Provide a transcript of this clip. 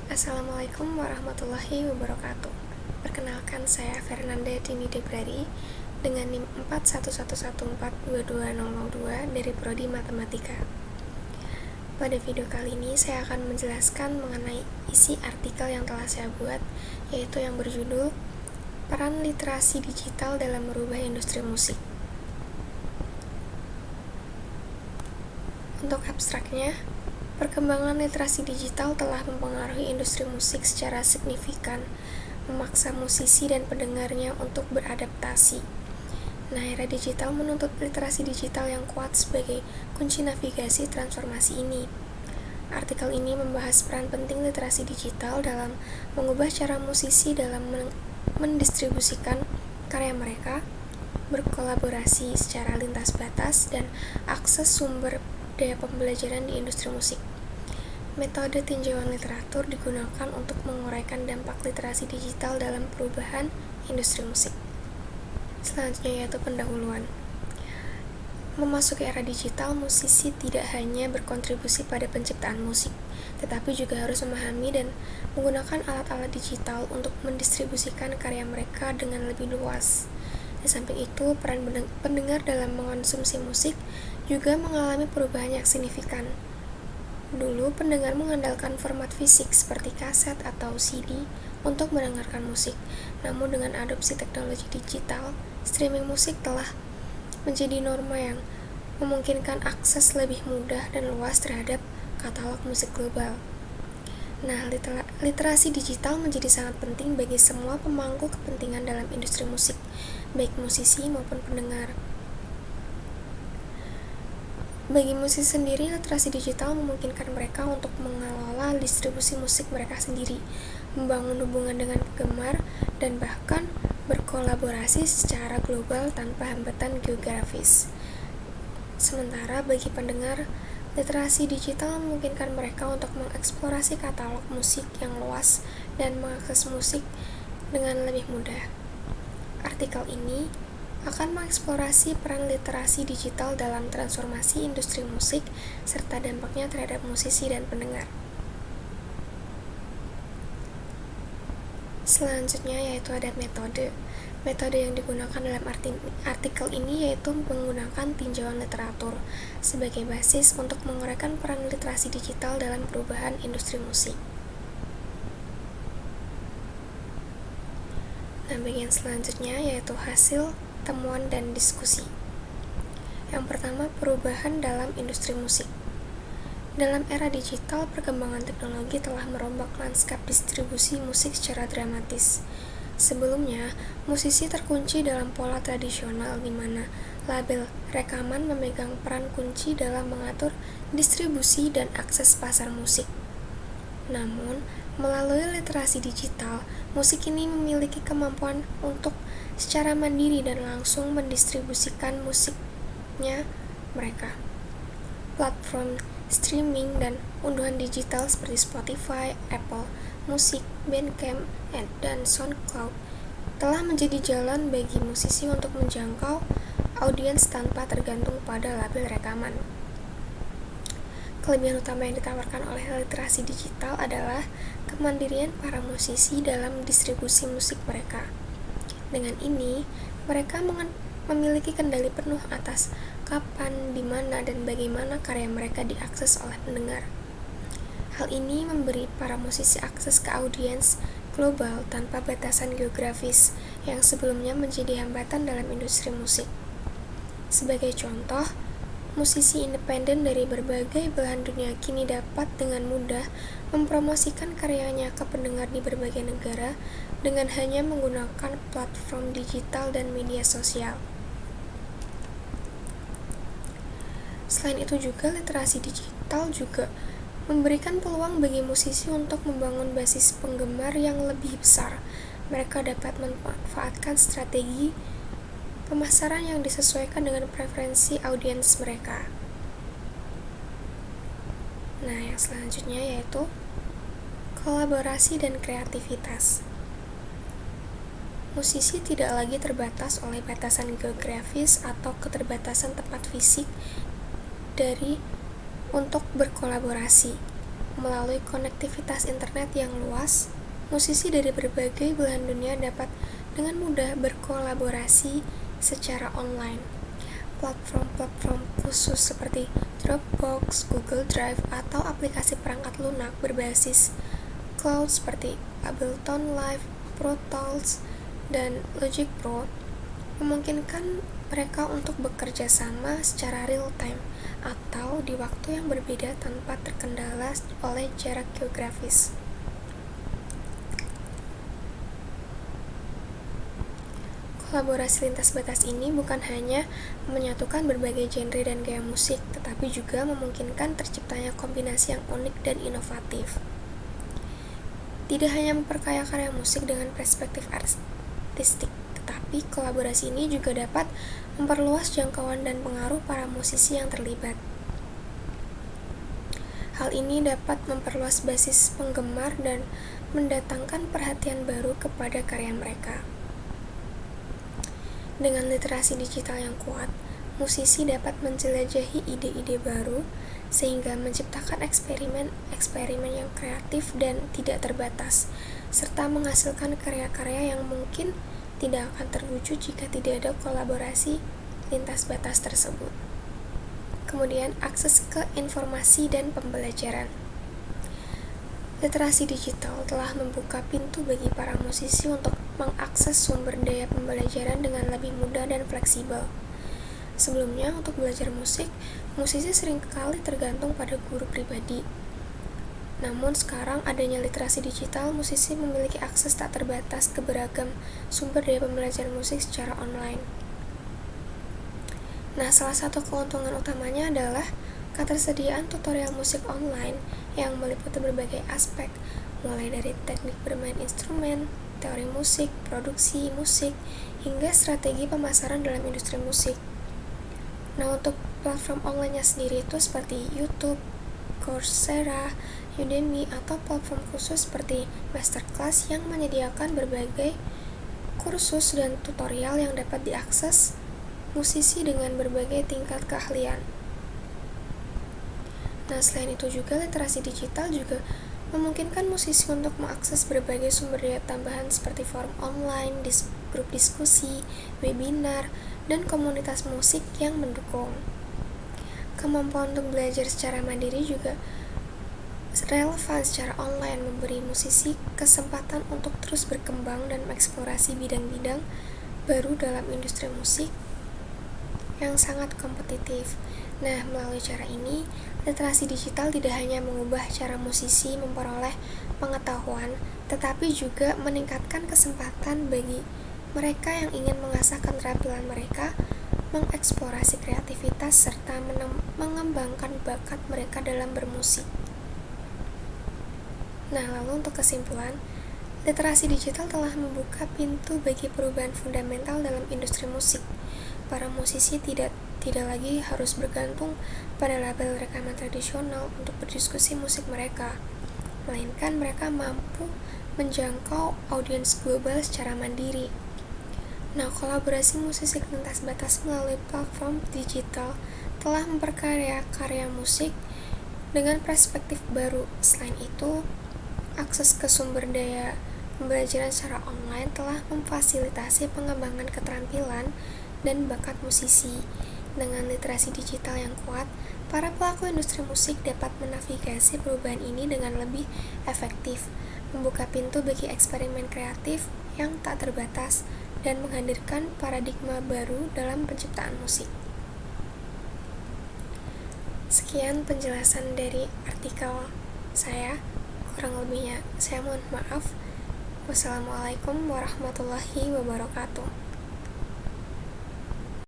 Assalamualaikum warahmatullahi wabarakatuh. Perkenalkan, saya Fernanda Dini Debrari dengan NIM 4111142202 dari Prodi Matematika. Pada video kali ini saya akan menjelaskan mengenai isi artikel yang telah saya buat, yaitu yang berjudul Peran Literasi Digital dalam Merubah Industri Musik. Untuk abstraknya, perkembangan literasi digital telah mempengaruhi industri musik secara signifikan, memaksa musisi dan pendengarnya untuk beradaptasi. Nah, era digital menuntut literasi digital yang kuat sebagai kunci navigasi transformasi ini. Artikel ini membahas peran penting literasi digital dalam mengubah cara musisi dalam mendistribusikan karya mereka, berkolaborasi secara lintas batas, dan akses sumber daya pembelajaran di industri musik. Metode tinjauan literatur digunakan untuk menguraikan dampak literasi digital dalam perubahan industri musik. Selanjutnya yaitu pendahuluan. Memasuki era digital, musisi tidak hanya berkontribusi pada penciptaan musik, tetapi juga harus memahami dan menggunakan alat-alat digital untuk mendistribusikan karya mereka dengan lebih luas. Di samping itu, peran pendengar dalam mengonsumsi musik juga mengalami perubahan yang signifikan. Dulu, pendengar mengandalkan format fisik seperti kaset atau CD untuk mendengarkan musik. Namun dengan adopsi teknologi digital, streaming musik telah menjadi norma yang memungkinkan akses lebih mudah dan luas terhadap katalog musik global. Nah, literasi digital menjadi sangat penting bagi semua pemangku kepentingan dalam industri musik, baik musisi maupun pendengar. Bagi musisi sendiri, literasi digital memungkinkan mereka untuk mengelola distribusi musik mereka sendiri, membangun hubungan dengan penggemar, dan bahkan berkolaborasi secara global tanpa hambatan geografis. Sementara bagi pendengar, literasi digital memungkinkan mereka untuk mengeksplorasi katalog musik yang luas dan mengakses musik dengan lebih mudah. Artikel ini akan mengeksplorasi peran literasi digital dalam transformasi industri musik serta dampaknya terhadap musisi dan pendengar. Selanjutnya yaitu ada metode. Metode yang digunakan dalam artikel ini yaitu menggunakan tinjauan literatur sebagai basis untuk menguraikan peran literasi digital dalam perubahan industri musik. Nah, bagian selanjutnya yaitu hasil, temuan, dan diskusi. Yang pertama, perubahan dalam industri musik. Dalam era digital, perkembangan teknologi telah merombak lanskap distribusi musik secara dramatis. Sebelumnya, musisi terkunci dalam pola tradisional di mana label rekaman memegang peran kunci dalam mengatur distribusi dan akses pasar musik. Namun, melalui literasi digital, musik ini memiliki kemampuan untuk secara mandiri dan langsung mendistribusikan musiknya mereka. Platform streaming dan unduhan digital seperti Spotify, Apple Music, Bandcamp, dan SoundCloud telah menjadi jalan bagi musisi untuk menjangkau audiens tanpa tergantung pada label rekaman. Kelebihan utama yang ditawarkan oleh literasi digital adalah kemandirian para musisi dalam distribusi musik mereka. Dengan ini, mereka memiliki kendali penuh atas kapan, di mana, dan bagaimana karya mereka diakses oleh pendengar. Hal ini memberi para musisi akses ke audiens global tanpa batasan geografis yang sebelumnya menjadi hambatan dalam industri musik. Sebagai contoh, musisi independen dari berbagai belahan dunia kini dapat dengan mudah mempromosikan karyanya ke pendengar di berbagai negara dengan hanya menggunakan platform digital dan media sosial. Selain itu juga, literasi digital juga memberikan peluang bagi musisi untuk membangun basis penggemar yang lebih besar. Mereka dapat memanfaatkan strategi pemasaran yang disesuaikan dengan preferensi audiens mereka. Nah, yang selanjutnya yaitu kolaborasi dan kreativitas. Musisi tidak lagi terbatas oleh batasan geografis atau keterbatasan tempat fisik untuk berkolaborasi. Melalui konektivitas internet yang luas, musisi dari berbagai belahan dunia dapat dengan mudah berkolaborasi secara online. Platform-platform khusus seperti Dropbox, Google Drive, atau aplikasi perangkat lunak berbasis cloud seperti Ableton Live, Pro Tools, dan Logic Pro memungkinkan mereka untuk bekerja sama secara real-time atau di waktu yang berbeda tanpa terkendala oleh jarak geografis. Kolaborasi lintas batas ini bukan hanya menyatukan berbagai genre dan gaya musik, tetapi juga memungkinkan terciptanya kombinasi yang unik dan inovatif. Tidak hanya memperkaya karya musik dengan perspektif artistik, tetapi kolaborasi ini juga dapat memperluas jangkauan dan pengaruh para musisi yang terlibat. Hal ini dapat memperluas basis penggemar dan mendatangkan perhatian baru kepada karya mereka. Dengan literasi digital yang kuat, musisi dapat menjelajahi ide-ide baru sehingga menciptakan eksperimen yang kreatif dan tidak terbatas, serta menghasilkan karya-karya yang mungkin tidak akan terwujud jika tidak ada kolaborasi lintas batas tersebut. Kemudian, akses ke informasi dan pembelajaran. Literasi digital telah membuka pintu bagi para musisi untuk mengakses sumber daya pembelajaran dengan lebih mudah dan fleksibel. Sebelumnya, untuk belajar musik, musisi seringkali tergantung pada guru pribadi. Namun sekarang adanya literasi digital, musisi memiliki akses tak terbatas ke beragam sumber daya pembelajaran musik secara online. Nah, salah satu keuntungan utamanya adalah ketersediaan tutorial musik online yang meliputi berbagai aspek, mulai dari teknik bermain instrumen, teori musik, produksi musik, hingga strategi pemasaran dalam industri musik. Nah, untuk platform online-nya sendiri itu seperti YouTube, Coursera, Udemy, atau platform khusus seperti Masterclass yang menyediakan berbagai kursus dan tutorial yang dapat diakses musisi dengan berbagai tingkat keahlian. Nah, selain itu juga literasi digital juga memungkinkan musisi untuk mengakses berbagai sumber daya tambahan seperti forum online, grup diskusi, webinar, dan komunitas musik yang mendukung. Kemampuan untuk belajar secara mandiri juga relevan secara online, memberi musisi kesempatan untuk terus berkembang dan mengeksplorasi bidang-bidang baru dalam industri musik yang sangat kompetitif. Nah, melalui cara ini, literasi digital tidak hanya mengubah cara musisi memperoleh pengetahuan, tetapi juga meningkatkan kesempatan bagi mereka yang ingin mengasah keterampilan mereka, mengeksplorasi kreativitas, serta mengembangkan bakat mereka dalam bermusik. Nah, lalu untuk kesimpulan, literasi digital telah membuka pintu bagi perubahan fundamental dalam industri musik. Para musisi tidak lagi harus bergantung pada label rekaman tradisional untuk berdiskusi musik mereka, melainkan mereka mampu menjangkau audiens global secara mandiri. Nah, kolaborasi musisi lintas batas melalui platform digital telah memperkaya karya musik dengan perspektif baru. Selain itu, akses ke sumber daya pembelajaran secara online telah memfasilitasi pengembangan keterampilan dan bakat musisi. Dengan literasi digital yang kuat, para pelaku industri musik dapat menavigasi perubahan ini dengan lebih efektif, membuka pintu bagi eksperimen kreatif yang tak terbatas, dan menghadirkan paradigma baru dalam penciptaan musik. Sekian penjelasan dari artikel saya, kurang lebihnya saya mohon maaf. Wassalamualaikum warahmatullahi wabarakatuh.